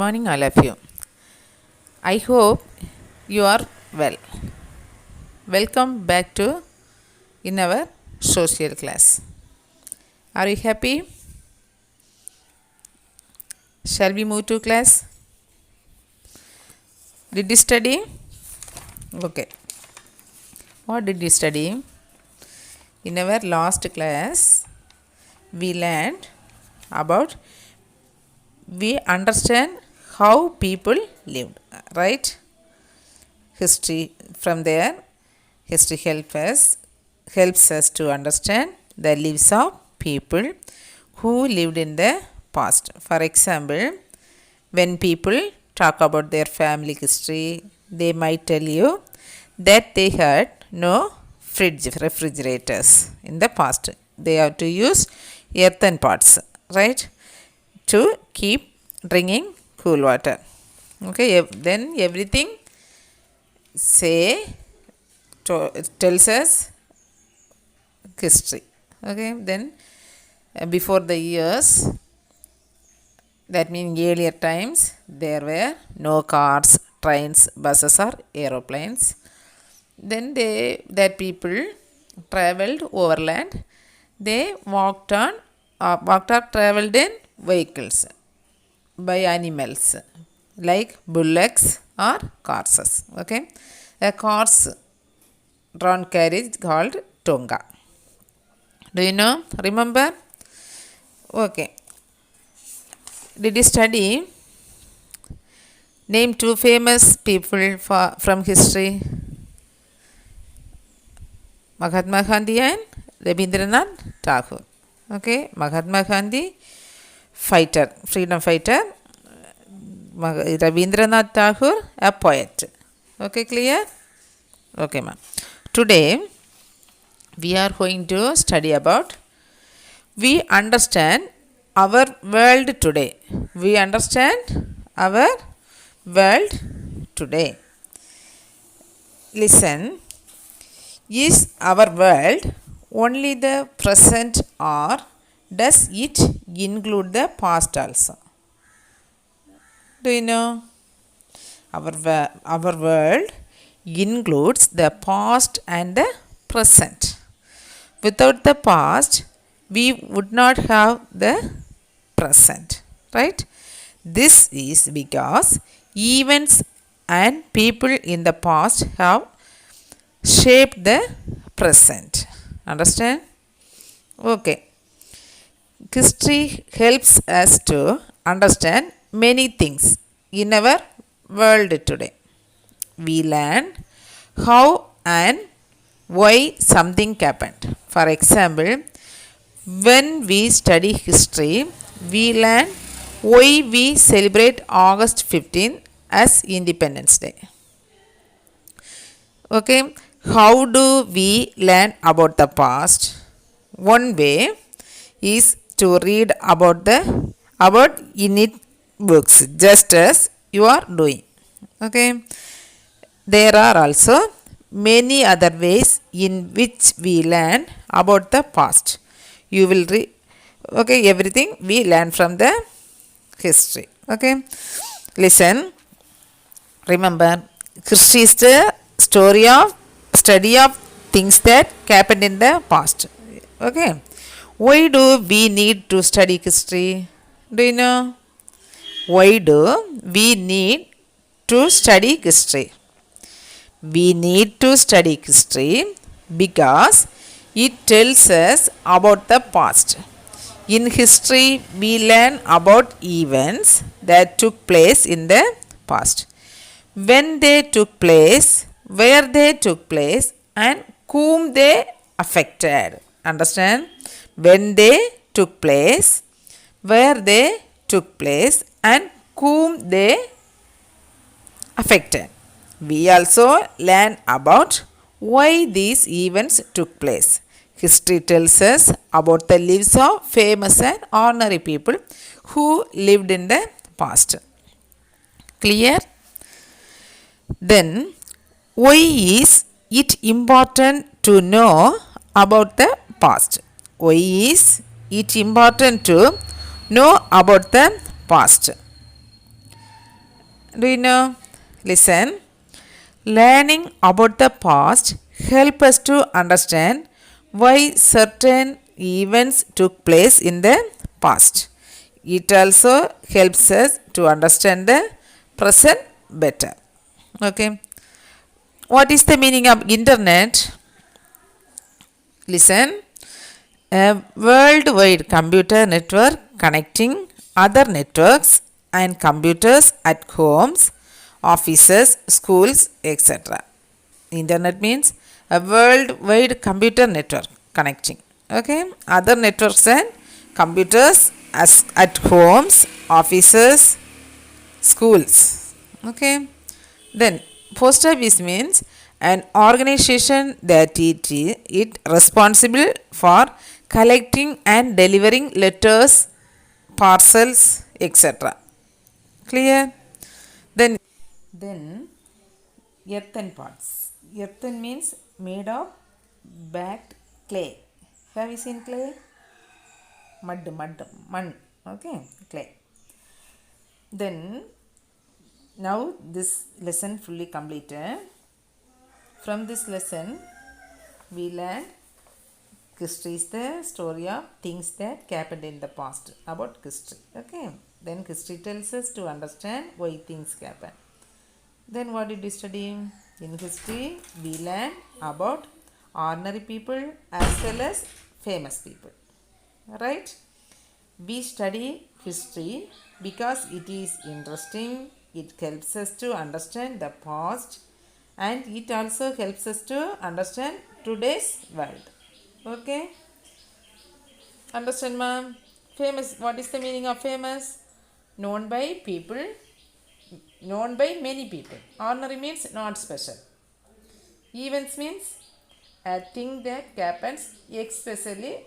morning, all of you. I hope you are well. Welcome back to in our social class. Are you happy? Shall we move to class? Did you study? Okay. What did you study? In our last class, we learned about we understand how people lived, right? History from there, history helps us to understand the lives of people who lived in the past. For example, when people talk about their family history, they might tell you that they had no refrigerators in the past. They have to use earthen pots, right, to keep drinking cool water. Okay, then everything tells us history. Okay, then before the years, that means earlier times, there were no cars, trains, buses or aeroplanes. Then that people traveled overland. They walked or traveled in vehicles by animals like bullocks or horses. Okay, a horse drawn carriage called tonga. Do you know? Remember? Okay. Did you study? Name two famous people from history. Mahatma Gandhi and Rabindranath Tagore. Okay, Mahatma Gandhi, freedom fighter. Rabindranath Tagore, a poet. Okay, clear? Okay, ma'am. Today, we are going to study about we understand our world today. We understand our world today. Listen. Is our world only the present or does it include the past also? Do you know? Our world includes the past and the present. Without the past, we would not have the present, right? This is because events and people in the past have shaped the present. Understand? Okay. History helps us to understand many things in our world today. We learn how and why something happened. For example, when we study history, we learn why we celebrate August 15th as Independence Day. Okay, how do we learn about the past? One way is to read about in it books, just as you are doing. Okay, there are also many other ways in which we learn about the past. You will read. Okay, everything we learn from the history. Okay, listen. Remember, history is the study of things that happened in the past. Okay, why do we need to study history? Do you know? Why do we need to study history? We need to study history because it tells us about the past. In history, we learn about events that took place in the past, when they took place, where they took place, and whom they affected. Understand? When they took place, where they took place, and whom they affected. We also learn about why these events took place. History tells us about the lives of famous and ordinary people who lived in the past. Clear? Then, why is it important to know about the past? Why is it important to know about the past? Do you know? Listen. Learning about the past help us to understand why certain events took place in the past. It also helps us to understand the present better. Okay. What is the meaning of internet? Listen. A worldwide computer network connecting other networks and computers at homes, offices, schools, etc. Internet means a worldwide computer network connecting, okay, other networks and computers as at homes, offices, schools. Okay. Then post office means an organization that it responsible for collecting and delivering letters, parcels, etc. Clear? Then earthen pots. Earthen means made of baked clay. Have you seen clay? Mud. Okay, clay. Then now this lesson fully completed. From this lesson, we learned history is the story of things that happened in the past, about history. Okay. Then history tells us to understand why things happen. Then what did we study? In history, we learn about ordinary people as well as famous people. Right? We study history because it is interesting. It helps us to understand the past and it also helps us to understand today's world. Okay? Understand, ma'am? Famous. What is the meaning of famous? Known by people, known by many people. Ordinary means not special. Events means a thing that happens especially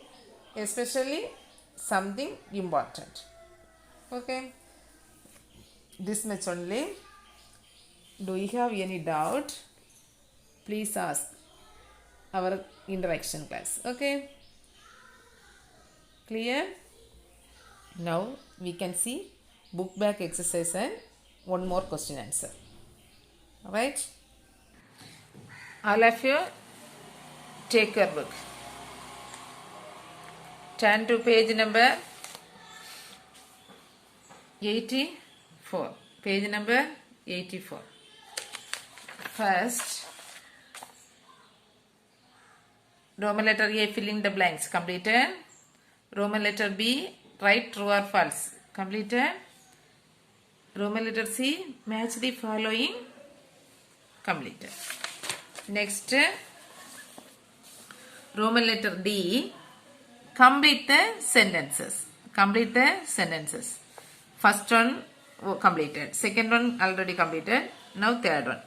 something important. Okay. This much only. Do you have any doubt? Please ask our interaction class. Okay. Clear? Now we can see book back exercise and one more question answer. Alright? All of you take your book. Turn to page number 84. Page number 84. First, Roman letter A, fill in the blanks. Completed. Roman letter B, write true or false. Completed. Roman letter C, match the following. Completed. Next, Roman letter D, complete the sentences. Complete the sentences. First one completed. Second one already completed. Now third one.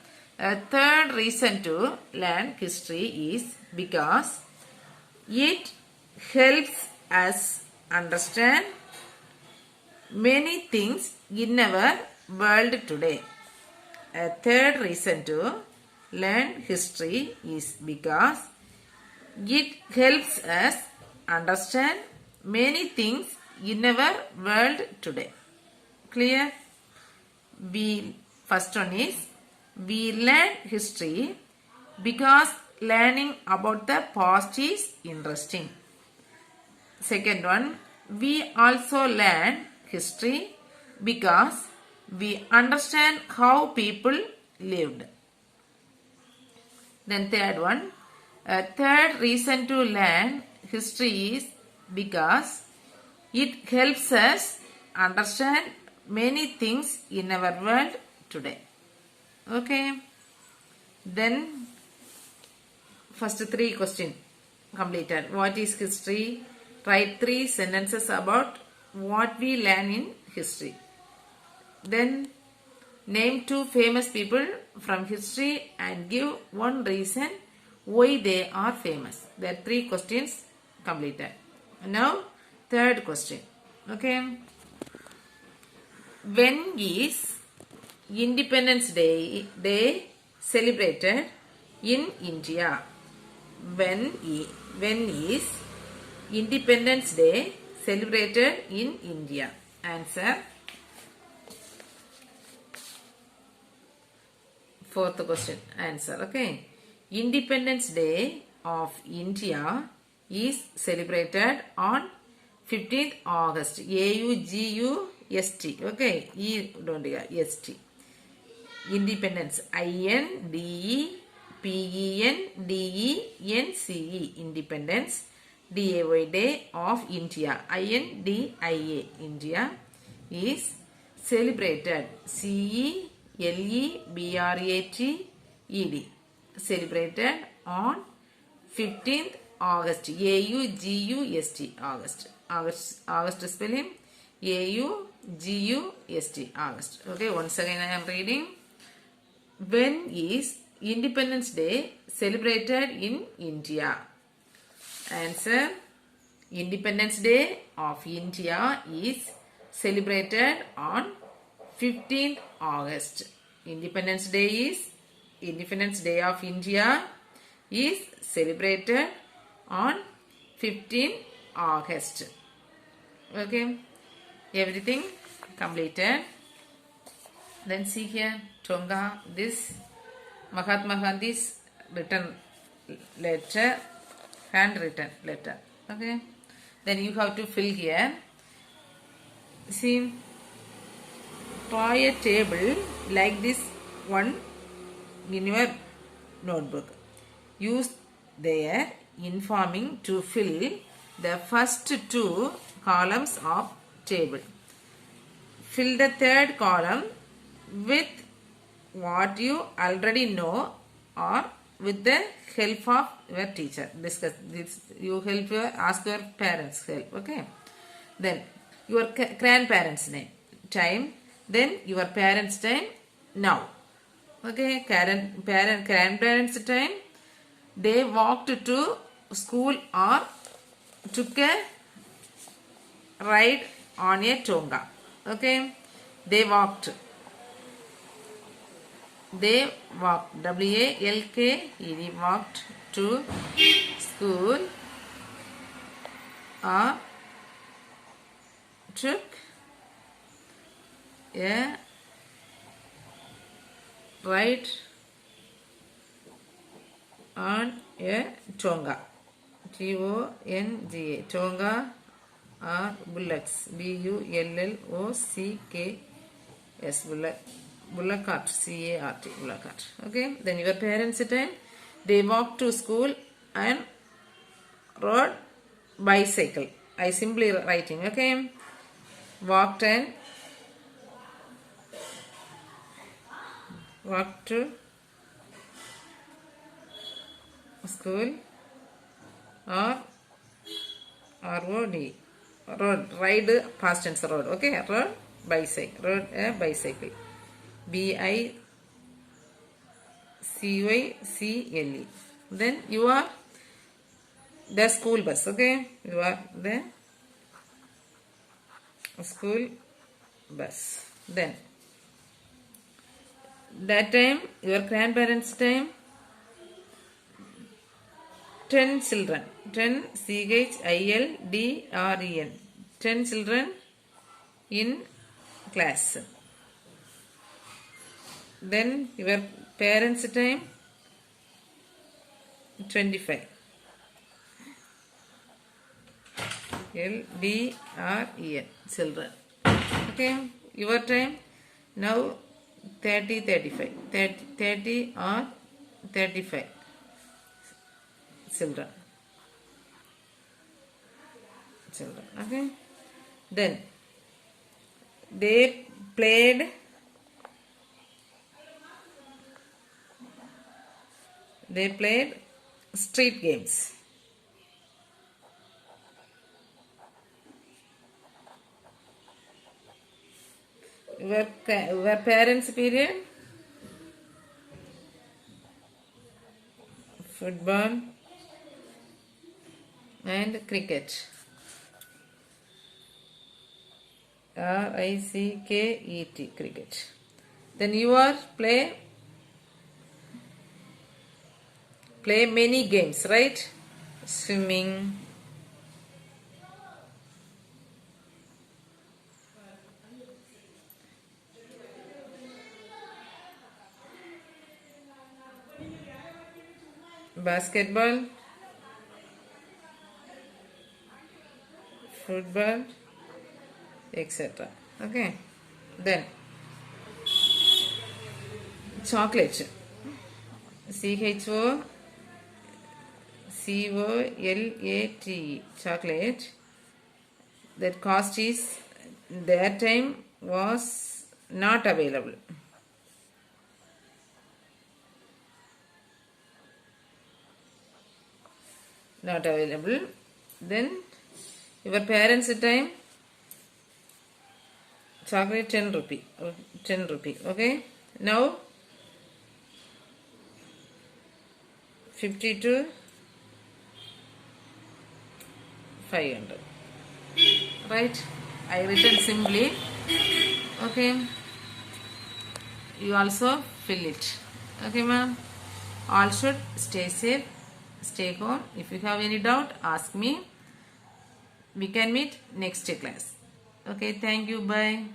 Third reason to learn history is because it helps us understand many things in our world today. A third reason to learn history is because it helps us understand many things in our world today. Clear? First one is we learn history because learning about the past is interesting. Second one, we also learn history because we understand how people lived. Then third one, a third reason to learn history is because it helps us understand many things in our world today. Okay. Then first three questions completed. What is history? Write 3 sentences about what we learn in history. Then name 2 famous people from history and give 1 reason why they are famous. There are 3 questions completed. Now third question. Okay. When is Independence Day celebrated in India? When is Independence Day celebrated in India? Answer. Fourth question answer. Okay. Independence Day of India is celebrated on 15th August. AUGUST. Okay. E don't ST. Independence. INDEPENDENCE. Independence. DAY Day of India. INDIA. India is celebrated. CELEBRATED. Celebrated on 15th August. AUGUST. August spelling AUGUST. August. Okay, once again I am reading. When is Independence Day celebrated in India? Answer. Independence Day of India is celebrated on 15th August. Independence Day of India is celebrated on 15th August. Okay, everything completed. Then see here, Tonga, this Mahatma Gandhi's written letter, handwritten letter. Okay, then you have to fill here. See, draw a table like this one in your notebook. Use their informing to fill the first two columns of table. Fill the third column with what you already know or with the help of your teacher. Discuss this. You ask your parents help. Okay. Then your grandparents' name, time. Then your parents' time now. Okay. Grandparents' time. They walked to school or took a ride on a Tonga. Okay. They walked. WALKED. Walked to school or took a ride on a Tonga. TONGA. Tonga or bullocks. BULLOCKS. Bullock cart. CART. Bullock cart. Okay. Then your parents' time. They walked to school and rode bicycle. I simply writing. Okay. Walked to school or ROD. Road. Ride past tense road. Okay. Rode bicycle. Rode a bicycle. BICYCLE. Then you are the school bus. Okay. You are the school bus. Then that time, your grandparents' time, 10 children. 10 CHILDREN. 10 children in class. Then your parents' time, 25. LDREN. Children. Okay. Your time now 30, 35. 30 or 35 children. Okay. Then they played street games. Your parents' period, football and cricket. RICKET. Cricket. Then you are play many games, right? Swimming, basketball, football, etc. Okay. Then chocolate. CHOCOLATE. Chocolate. That cost is that time was not available. Not available. Then your parents' time, chocolate 10 rupee. 10 rupee. Okay. Now 50 to 500. Right? I written simply. Okay. You also fill it. Okay, ma'am. All should stay safe, stay home. If you have any doubt, ask me. We can meet next class. Okay, thank you. Bye.